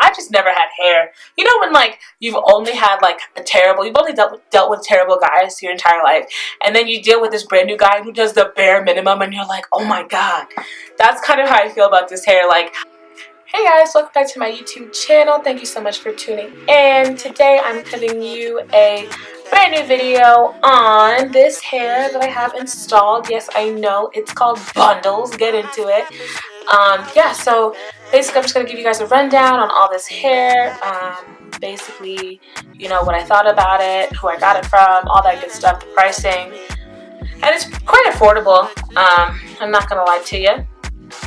I just never had hair. You know when like you've only had like you've only dealt with terrible guys your entire life, and then you deal with this brand new guy who does the bare minimum, and you're like, oh my god. That's kind of how I feel about this hair. Like, hey guys, welcome back to my YouTube channel. Thank you so much for tuning in. Today I'm giving you a brand new video on this hair that I have installed. Yes, I know it's called bundles. Get into it. Yeah, so basically I'm just going to give you guys a rundown on all this hair. Basically, you know, what I thought about it, who I got it from, all that good stuff, the pricing. And it's quite affordable. I'm not going to lie to you.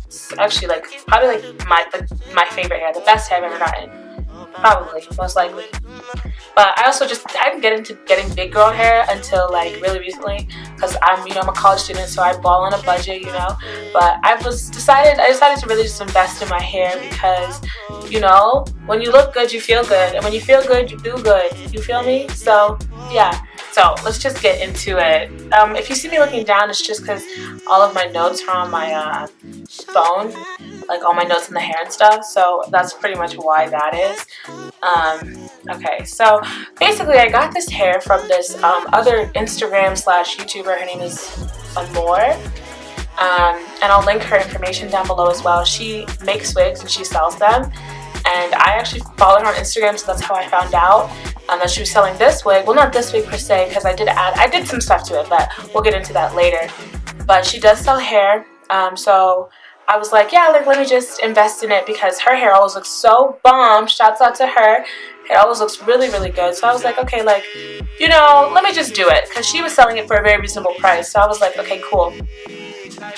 It's actually probably my favorite hair, the best hair I've ever gotten. Probably, most likely. But I also I didn't get into getting big girl hair until like really recently, because I'm a college student, so I ball on a budget, you know. But I decided to really just invest in my hair because, you know, when you look good, you feel good, and when you feel good, you do good. You feel me? So yeah. So let's just get into it. If you see me looking down, it's just because all of my notes are on my phone, like all my notes in the hair and stuff. So that's pretty much why that is. Okay, so basically I got this hair from this other Instagram/YouTuber. Her name is Amore. And I'll link her information down below as well. She makes wigs and she sells them. And I actually followed her on Instagram, so that's how I found out that she was selling this wig. Well, not this wig per se, because I did some stuff to it, but we'll get into that later. But she does sell hair, so I was like, yeah, let me just invest in it, because her hair always looks so bomb. Shouts out to her. It always looks really, really good. So I was like, okay, you know, let me just do it, because she was selling it for a very reasonable price. So I was like, okay, cool.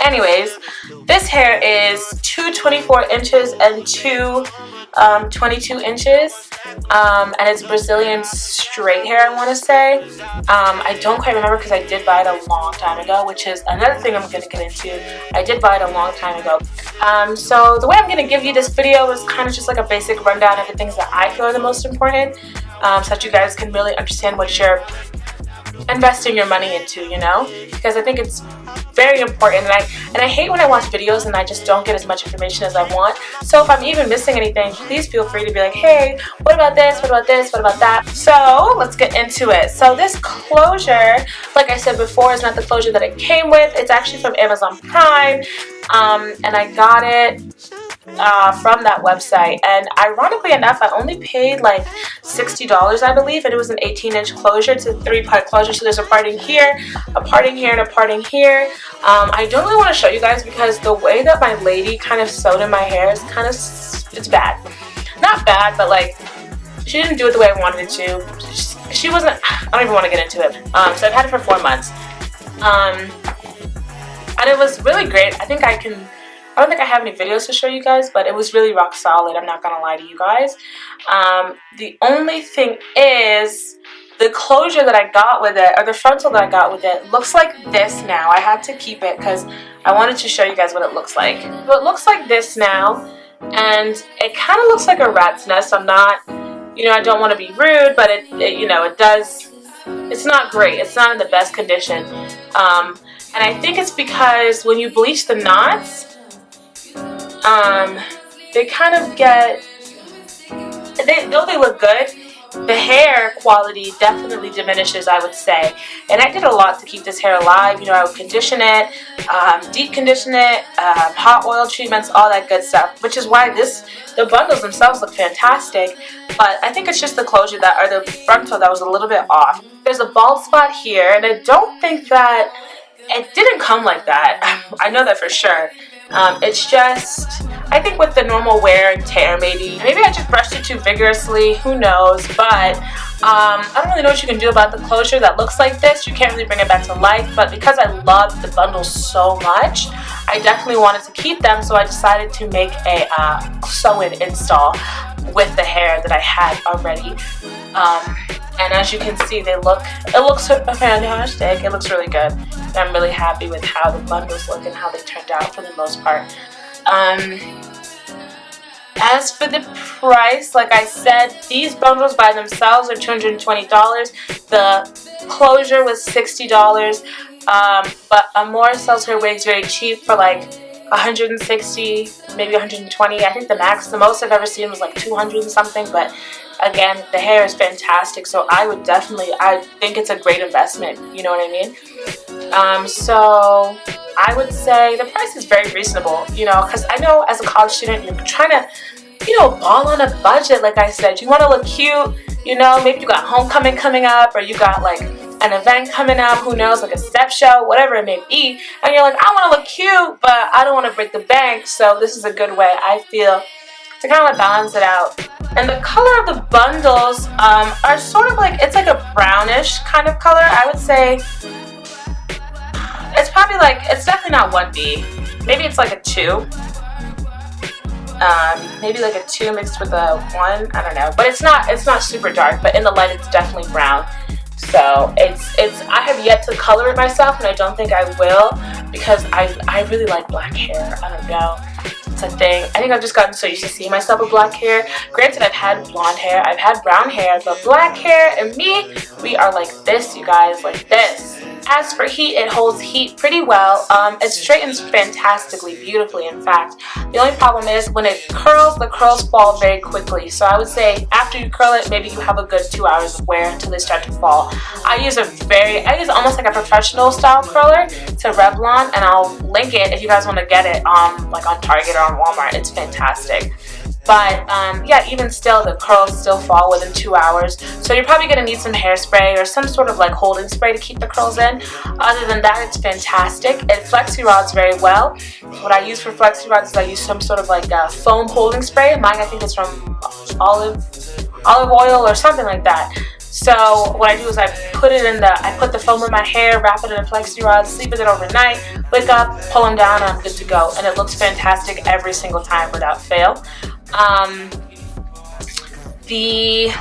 Anyways, this hair is 2 24 inches and 2 22 inches, and it's Brazilian straight hair, I want to say. I don't quite remember because I did buy it a long time ago, which is another thing I'm going to get into. I did buy it a long time ago. So the way I'm going to give you this video is kind of just like a basic rundown of the things that I feel are the most important, so that you guys can really understand what you're investing your money into, you know, because I think it's very important, and I hate when I watch videos and I just don't get as much information as I want. So if I'm even missing anything, please feel free to be like, hey, what about this, what about this, what about that? So let's get into it. So this closure, like I said before, is not the closure that it came with. It's actually from Amazon Prime, and I got it from that website. And ironically enough, I only paid like $60, I believe, and it was an 18-inch closure. It's a 3-part closure, so there's a parting here, a parting here, and a parting here. I don't really want to show you guys because the way that my lady kind of sewed in my hair is kind of, it's bad. Not bad, but like, she didn't do it the way I wanted it to. She wasn't, I don't even want to get into it. So I've had it for 4 months. And it was really great. I don't think I have any videos to show you guys, but it was really rock solid. I'm not gonna lie to you guys. The only thing is, the closure that I got with it, or the frontal that I got with it, looks like this now. I had to keep it because I wanted to show you guys what it looks like. So it looks like this now, and it kind of looks like a rat's nest. I'm not, you know, I don't want to be rude, but it you know, it does, it's not great. It's not in the best condition. And I think it's because when you bleach the knots, they kind of get, though they look good, the hair quality definitely diminishes, I would say. And I did a lot to keep this hair alive. You know, I would condition it, deep condition it, hot oil treatments, all that good stuff. Which is why the bundles themselves look fantastic. But I think it's just the closure or the frontal that was a little bit off. There's a bald spot here, and I don't think that it didn't come like that. I know that for sure. It's just, I think with the normal wear and tear, maybe I just brushed it too vigorously, who knows, but I don't really know what you can do about the closure that looks like this. You can't really bring it back to life, but because I love the bundles so much, I definitely wanted to keep them, so I decided to make a sew-in install with the hair that I had already. And as you can see, it looks fantastic. It looks really good. And I'm really happy with how the bundles look and how they turned out for the most part. As for the price, like I said, these bundles by themselves are $220. The closure was $60. But Amore sells her wigs very cheap for like 160, maybe 120. I think the most I've ever seen was like 200 and something. But again, the hair is fantastic, so I think it's a great investment. You know what I mean? So I would say the price is very reasonable. You know, because I know as a college student, you're trying to, you know, ball on a budget. Like I said, you want to look cute. You know, maybe you got homecoming coming up, or you got like an event coming up, who knows, like a step show, whatever it may be, and you're like, I want to look cute, but I don't want to break the bank, so this is a good way, I feel, to kind of balance it out. And the color of the bundles are sort of like, it's like a brownish kind of color. I would say it's probably like, it's definitely not 1B. Maybe it's like a 2. Maybe like a 2 mixed with a 1. I don't know. But it's not super dark, but in the light it's definitely brown. So I have yet to color it myself, and I don't think I will, because I really like black hair. I don't know. It's a thing. I think I've just gotten so used to seeing myself with black hair. Granted, I've had blonde hair, I've had brown hair, but black hair and me, we are like this, you guys, like this. As for heat, it holds heat pretty well. It straightens fantastically, beautifully, in fact. The only problem is when it curls, the curls fall very quickly. So I would say after you curl it, maybe you have a good 2 hours of wear until they start to fall. I use almost like a professional style curler to Revlon, and I'll link it if you guys want to get it like on Target or on Walmart. It's fantastic. But yeah, even still, the curls still fall within 2 hours. So you're probably going to need some hairspray or some sort of like holding spray to keep the curls in. Other than that, it's fantastic. It flexi rods very well. What I use for flexi rods is I use some sort of like foam holding spray. Mine, I think it's from olive oil or something like that. So what I do is I put the foam in my hair, wrap it in a flexi rod, sleep with it overnight, wake up, pull them down, and I'm good to go. And it looks fantastic every single time without fail. The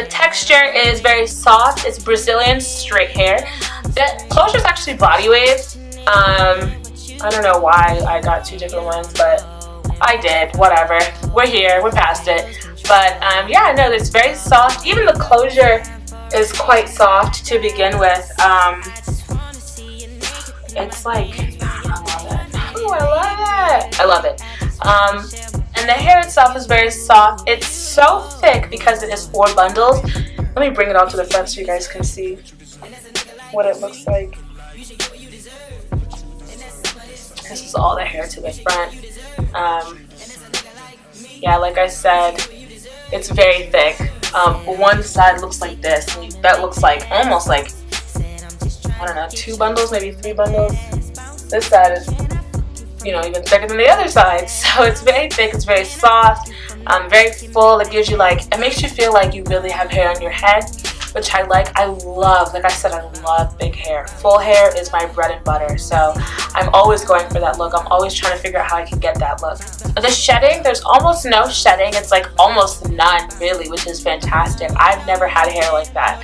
texture is very soft. It's Brazilian straight hair. The closure is actually body wave. I don't know why I got 2 different ones, but I did. Whatever. We're here. We're past it. But yeah, no, it's very soft. Even the closure is quite soft to begin with. It's like, I love it. Oh, I love it. I love it. And the hair itself is very soft. It's so thick because it is 4 bundles. Let me bring it all to the front so you guys can see what it looks like. This is all the hair to the front. Yeah, like I said, it's very thick. One side looks like this, and that looks like almost like, I don't know, 2 bundles, maybe 3 bundles. This side is, you know, even thicker than the other side. So it's very thick, it's very soft, very full. It gives you it makes you feel like you really have hair on your head, which I like. I love, like I said, I love big hair. Full hair is my bread and butter. So I'm always going for that look. I'm always trying to figure out how I can get that look. The shedding, there's almost no shedding. It's like almost none, really, which is fantastic. I've never had hair like that.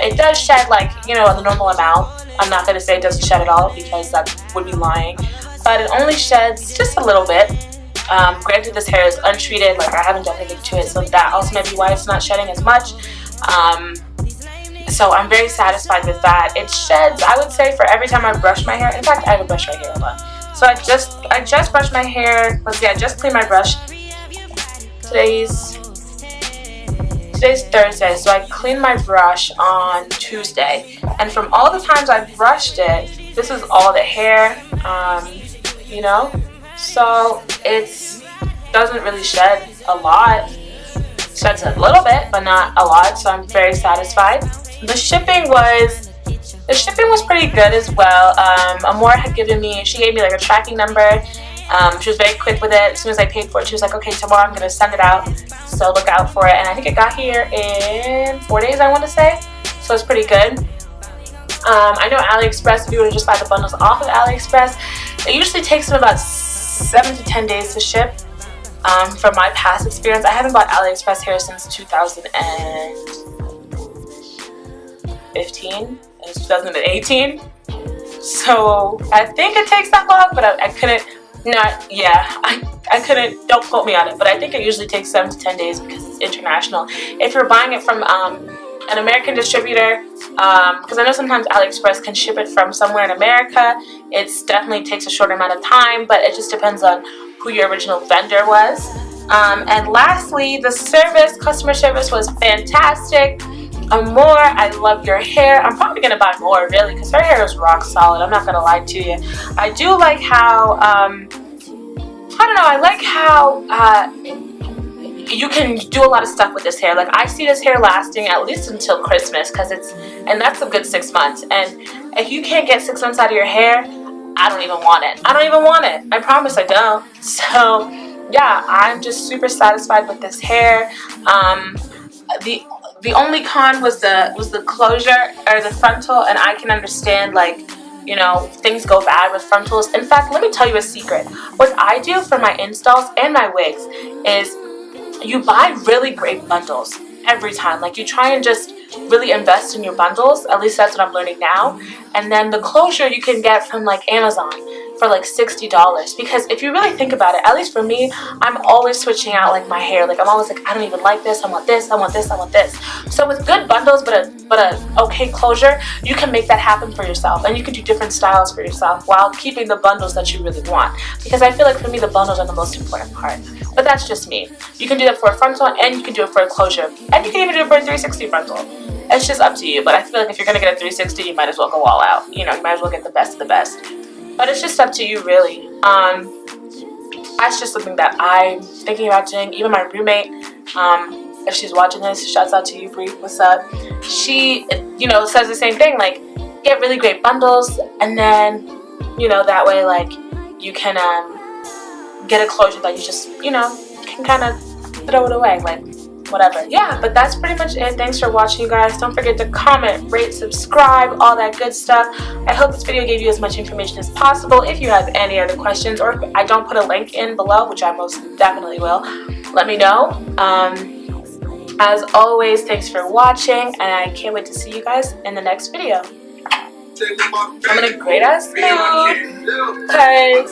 It does shed the normal amount. I'm not going to say it doesn't shed at all, because that would be lying. But it only sheds just a little bit. Granted, this hair is untreated, I haven't done anything to it, so that also may be why it's not shedding as much. So I'm very satisfied with that. It sheds, I would say, for every time I brush my hair. In fact, I have a brush right here, hold on. So I just brushed my hair. Let's see, I just cleaned my brush. Today's Thursday, so I cleaned my brush on Tuesday. And from all the times I brushed it, this is all the hair, you know? So it doesn't really shed a lot. It sheds a little bit, but not a lot, so I'm very satisfied. The shipping was pretty good as well. Amora had she gave me a tracking number. She was very quick with it. As soon as I paid for it, she was like, okay, tomorrow I'm going to send it out, so look out for it. And I think it got here in 4 days, I want to say, so it's pretty good. I know Aliexpress, if you were to just buy the bundles off of Aliexpress, it usually takes them about 7 to 10 days to ship. From my past experience, I haven't bought Aliexpress hair since 2015. It's 2018. So I think it takes that long, but I couldn't. I couldn't. Don't quote me on it, but I think it usually takes 7 to 10 days because it's international. If you're buying it from an American distributor, because I know sometimes Aliexpress can ship it from somewhere in America. It definitely takes a short amount of time, but it just depends on who your original vendor was. And lastly, the service, customer service was fantastic. More, I love your hair. I'm probably gonna buy more, really, because her hair is rock solid. I'm not gonna lie to you. I do like how, I don't know, I like how you can do a lot of stuff with this hair. Like, I see this hair lasting at least until Christmas, and that's a good 6 months. And if you can't get 6 months out of your hair, I don't even want it. I don't even want it. I promise I don't. So yeah, I'm just super satisfied with this hair. The only con was the closure, or the frontal, and I can understand, like, you know, things go bad with frontals. In fact, let me tell you a secret. What I do for my installs and my wigs is you buy really great bundles every time. Like, you try and just really invest in your bundles. At least that's what I'm learning now. And then the closure you can get from like Amazon for like $60, because if you really think about it, at least for me, I'm always switching out like my hair. Like, I'm always like, I don't even like this, I want this, I want this, I want this. So with good bundles but a okay closure, you can make that happen for yourself, and you can do different styles for yourself while keeping the bundles that you really want. Because I feel like for me, the bundles are the most important part. But that's just me. You can do that for a frontal, and you can do it for a closure, and you can even do it for a 360 frontal. It's just up to you. But I feel like if you're gonna get a 360, you might as well go all out. You know, you might as well get the best of the best. But it's just up to you, really. That's just something that I'm thinking about doing. Even my roommate, if she's watching this, shouts out to you, Bree. What's up? She, you know, says the same thing. Like, get really great bundles, and then, you know, that way, like, you can get a closure that you just, you know, can kind of throw it away, like, whatever. Yeah, but that's pretty much it. Thanks for watching, you guys. Don't forget to comment, rate, subscribe, all that good stuff. I hope this video gave you as much information as possible. If you have any other questions, or if I don't put a link in below, which I most definitely will, let me know. As always, thanks for watching, and I can't wait to see you guys in the next video. I'm in a great ass mood, because